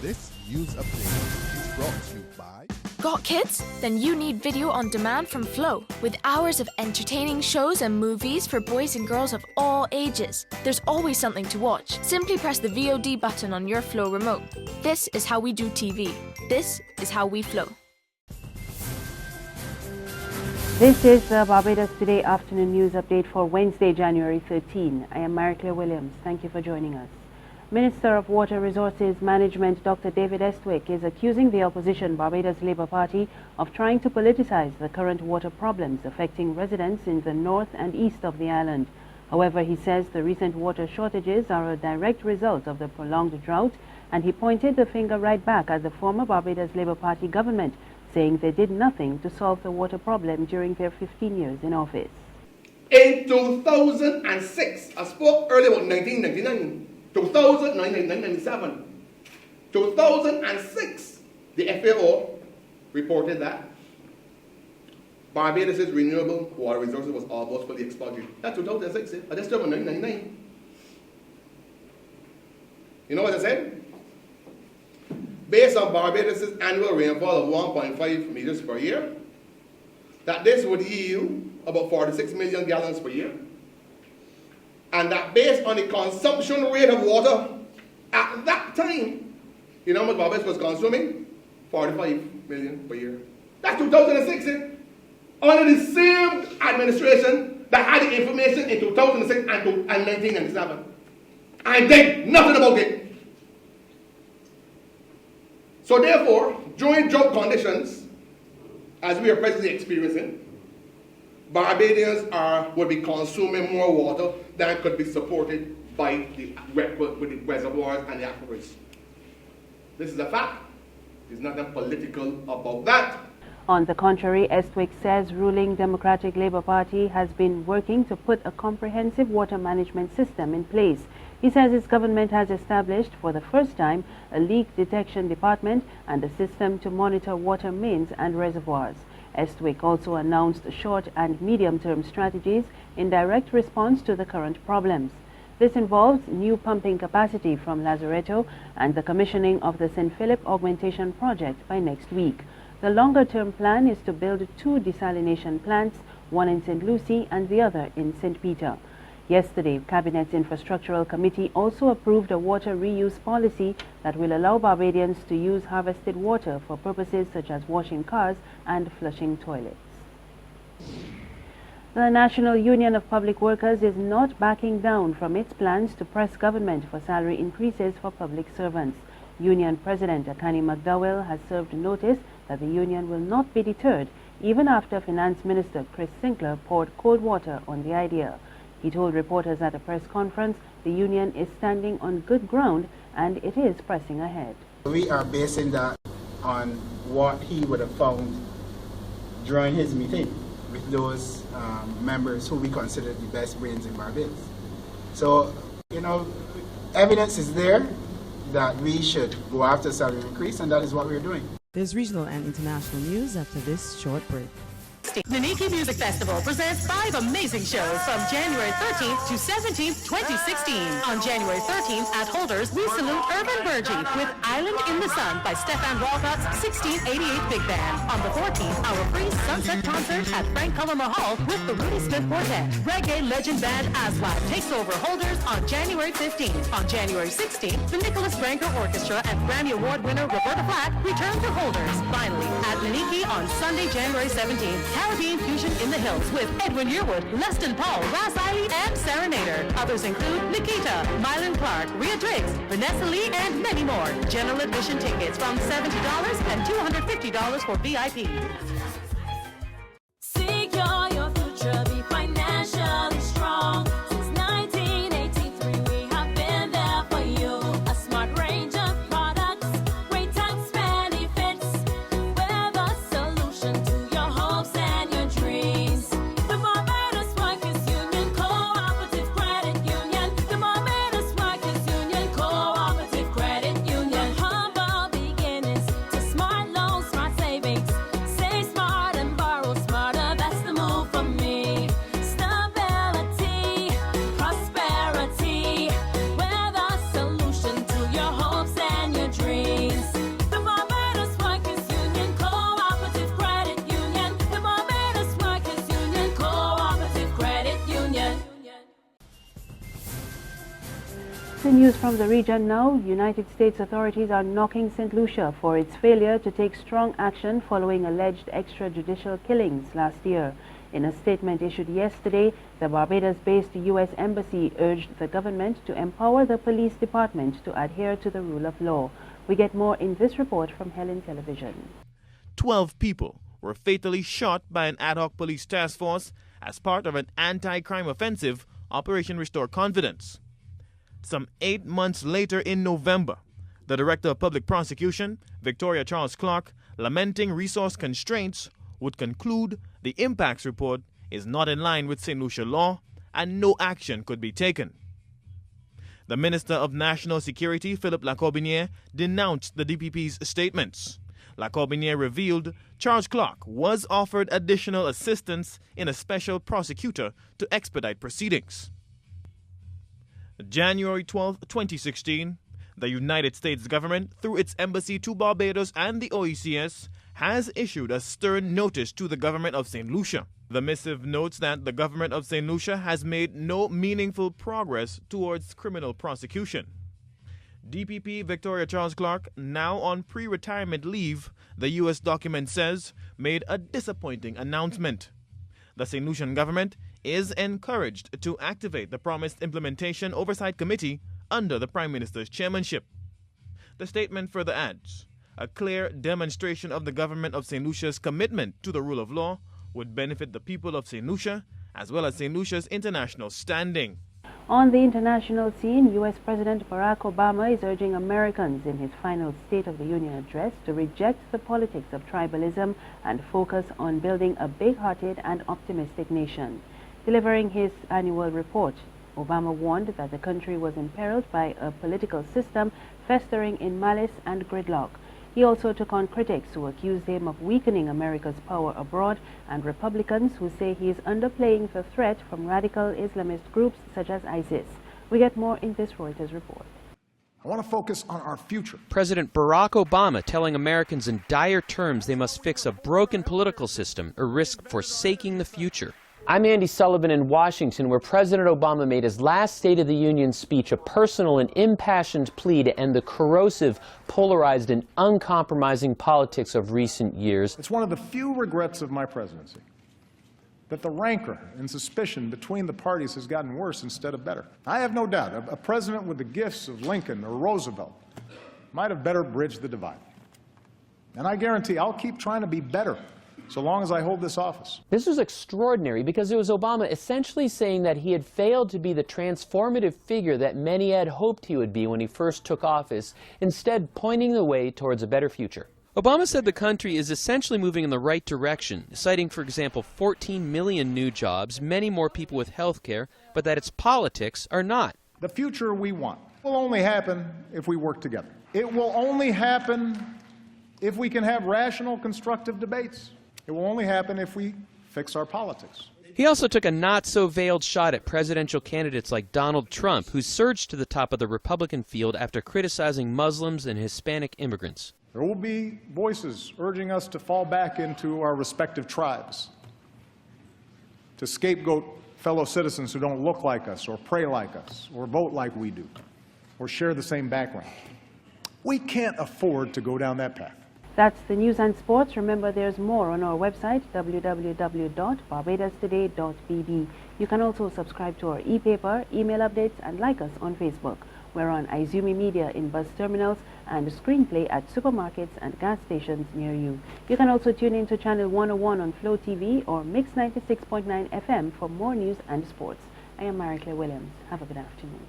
This news update is brought to you by... Got kids? Then you need video on demand from Flow, with hours of entertaining shows and movies for boys and girls of all ages. There's always something to watch. Simply press the VOD button on your Flow remote. This is how we do TV. This is how we Flow. This is the Barbados Today afternoon news update for Wednesday, January 13. I am Mary-Claire Williams. Thank you for joining us. Minister of Water Resources Management Dr. David Estwick is accusing the opposition Barbados Labour Party of trying to politicize the current water problems affecting residents in the north and east of the island. However, he says the recent water shortages are a direct result of the prolonged drought, and he pointed the finger right back at the former Barbados Labour Party government, saying they did nothing to solve the water problem during their 15 years in office. In 2006, I spoke earlier about 1999. 1997, 2006, the FAO reported that Barbados' renewable water resources was almost fully exploited. That's 2006, I just talking about 1999. You know what I said? Based on Barbados' annual rainfall of 1.5 meters per year, that this would yield about 46 million gallons per year. And that based on the consumption rate of water at that time, you know how much Barbados was consuming? 45 million per year. That's 2006. Under the same administration that had the information in 2006 and 1997. And did nothing about it. So therefore, during drought conditions, as we are presently experiencing, Barbadians would be consuming more water than could be supported by with the reservoirs and the aquifers. This is a fact. There's nothing political about that. On the contrary, Estwick says ruling Democratic Labour Party has been working to put a comprehensive water management system in place. He says his government has established for the first time a leak detection department and a system to monitor water mains and reservoirs. Estwick also announced short and medium-term strategies in direct response to the current problems. This involves new pumping capacity from Lazaretto and the commissioning of the St Philip Augmentation Project by next week. The longer-term plan is to build 2 desalination plants, one in St Lucia and the other in St Peter. Yesterday, Cabinet's Infrastructural Committee also approved a water reuse policy that will allow Barbadians to use harvested water for purposes such as washing cars and flushing toilets. The National Union of Public Workers is not backing down from its plans to press government for salary increases for public servants. Union President Akani McDowell has served notice that the union will not be deterred, even after Finance Minister Chris Sinclair poured cold water on the idea. He told reporters at a press conference the union is standing on good ground and it is pressing ahead. We are basing that on what he would have found during his meeting with those members who we consider the best brains in Barbados. So, you know, evidence is there that we should go after salary increase, and that is what we're doing. There's regional and international news after this short break. The Niki Music Festival presents 5 amazing shows from January 13th to 17th, 2016. On January 13th at Holders, we salute Urban Burgee with Island in the Sun by Stefan Walcott's 1688 Big Band. On the 14th, our free Sunset Concert at Frank Cullimer Hall with the Rudy Smith Quartet. Reggae legend band Aswad takes over Holders on January 15th. On January 16th, the Nicholas Branker Orchestra and Grammy Award winner Roberta Flack return to Holders. Finally, at Niki on Sunday, January 17th, Caribbean Fusion in the Hills with Edwin Yearwood, Leston Paul, Ras Eiley, and Serenader. Others include Nikita, Mylan Clark, Rhea Driggs, Vanessa Lee, and many more. General admission tickets from $70 and $250 for VIP. Secure your future, be financially strong. Since 1983, we have been there for you. A smart range of products, great tax benefits. We're the solution to your hopes and your dreams. The Barbados Workers Union Cooperative Credit Union. The Barbados Workers Union Cooperative Credit Union. Humble beginnings to smart loans, smart savings. Say smart. in news from the region now. United States authorities are knocking St Lucia for its failure to take strong action following alleged extrajudicial killings last year. In a statement issued yesterday, the Barbados-based U.S. Embassy urged the government to empower the police department to adhere to the rule of law. We get more in this report from Helen Television. 12 people were fatally shot by an ad hoc police task force as part of an anti-crime offensive, Operation Restore Confidence. Some 8 months later in November, the Director of Public Prosecution, Victoria Charles Clark, lamenting resource constraints, would conclude the impacts report is not in line with St Lucia law and no action could be taken. The Minister of National Security, Philip Lacorbiniere, denounced the DPP's statements. Lacorbiniere revealed Charles Clark was offered additional assistance in a special prosecutor to expedite proceedings. January 12, 2016, the United States government, through its embassy to Barbados and the OECS, has issued a stern notice to the government of St Lucia. The missive notes that the government of St Lucia has made no meaningful progress towards criminal prosecution. DPP Victoria Charles Clark, now on pre-retirement leave, the U.S. document says, made a disappointing announcement. The St. Lucian government is encouraged to activate the promised Implementation Oversight Committee under the Prime Minister's chairmanship. The statement further adds, a clear demonstration of the government of St. Lucia's commitment to the rule of law would benefit the people of St. Lucia as well as St. Lucia's international standing. On the international scene, U.S. President Barack Obama is urging Americans in his final State of the Union address to reject the politics of tribalism and focus on building a big-hearted and optimistic nation. Delivering his annual report, Obama warned that the country was imperiled by a political system festering in malice and gridlock. He also took on critics who accused him of weakening America's power abroad and Republicans who say he is underplaying the threat from radical Islamist groups such as ISIS. We get more in this Reuters report. I want to focus on our future. President Barack Obama telling Americans in dire terms they must fix a broken political system or risk forsaking the future. I'm Andy Sullivan in Washington, where President Obama made his last State of the Union speech a personal and impassioned plea to end the corrosive, polarized, and uncompromising politics of recent years. It's one of the few regrets of my presidency that the rancor and suspicion between the parties has gotten worse instead of better. I have no doubt a president with the gifts of Lincoln or Roosevelt might have better bridged the divide. And I guarantee I'll keep trying to be better so long as I hold this office. This was extraordinary because it was Obama essentially saying that he had failed to be the transformative figure that many had hoped he would be when he first took office, instead pointing the way towards a better future. Obama said the country is essentially moving in the right direction, citing, for example, 14 million new jobs, many more people with health care, but that its politics are not. The future we want will only happen if we work together. It will only happen if we can have rational, constructive debates. It will only happen if we fix our politics. He also took a not-so-veiled shot at presidential candidates like Donald Trump, who surged to the top of the Republican field after criticizing Muslims and Hispanic immigrants. There will be voices urging us to fall back into our respective tribes, to scapegoat fellow citizens who don't look like us or pray like us or vote like we do or share the same background. We can't afford to go down that path. That's the news and sports. Remember, there's more on our website, www.barbadostoday.bb. You can also subscribe to our e-paper, email updates, and like us on Facebook. We're on Izumi Media in bus terminals and Screenplay at supermarkets and gas stations near you. You can also tune in to Channel 101 on Flow TV or Mix 96.9 FM for more news and sports. I am Mary Claire Williams. Have a good afternoon.